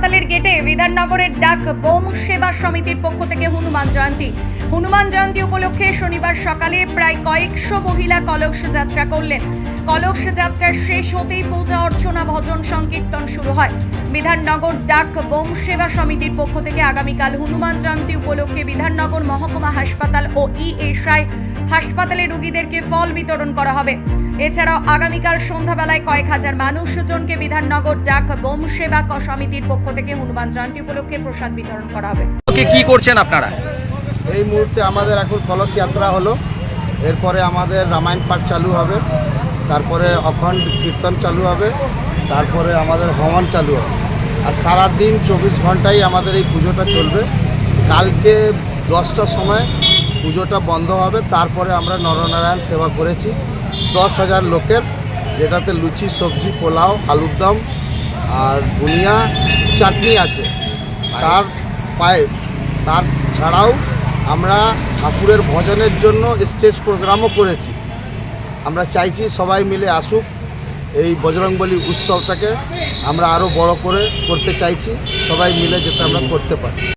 হাসপাতালের গেটে বিধাননগরের ডাক বোম সেবা সমিতির পক্ষ থেকে হনুমান জয়ন্তী উপলক্ষে শনিবার সকালে প্রায় কয়েকশো মহিলা কলস যাত্রা করলেন। কলস যাত্রা শেষ হতেই পূজা অর্চনা ভজন সংকীর্তন শুরু হয়। বিধাননগর ডাক বোম সেবা সমিতির পক্ষ থেকে আগামীকাল হনুমান জয়ন্তী উপলক্ষে বিধাননগর মহকুমা হাসপাতাল ও ইএসআই হাসপাতালে রোগীদেরকে ফল বিতরণ করা হবে। এছাড়াও আগামীকাল সন্ধ্যাবেলায় কয়েক হাজার মানুষজনকে বিধাননগর ডাক বোম সেবা সমিতির পক্ষ থেকে হনুমান জয়ন্তী উপলক্ষে প্রসাদ বিতরণ করা হবে। কি করছেন আপনারা? এই মুহূর্তে আমাদের এখন কলস যাত্রা হলো, এরপরে আমাদের রামায়ণ পাঠ চালু হবে, তারপরে অখণ্ড কীর্তন চালু হবে, তারপরে আমাদের হবন চালু হবে। আর সারাদিন 24 ঘন্টাই আমাদের এই পুজোটা চলবে। কালকে 10টার সময় পুজোটা বন্ধ হবে। তারপরে আমরা নরনারায়ণ সেবা করেছি 10,000 লোকের, যেটাতে লুচি, সবজি, পোলাও, আলুর দম আর বুনিয়া চাটনি আছে, তার পায়েস। তার ছাড়াও আমরা ঠাকুরের ভজনের জন্য স্টেজ প্রোগ্রামও করেছি। আমরা চাইছি সবাই মিলে আসুক, এই বজরংবলী উৎসবটাকে আমরা আরও বড় করে করতে চাইছি, সবাই মিলে যাতে আমরা করতে পারি।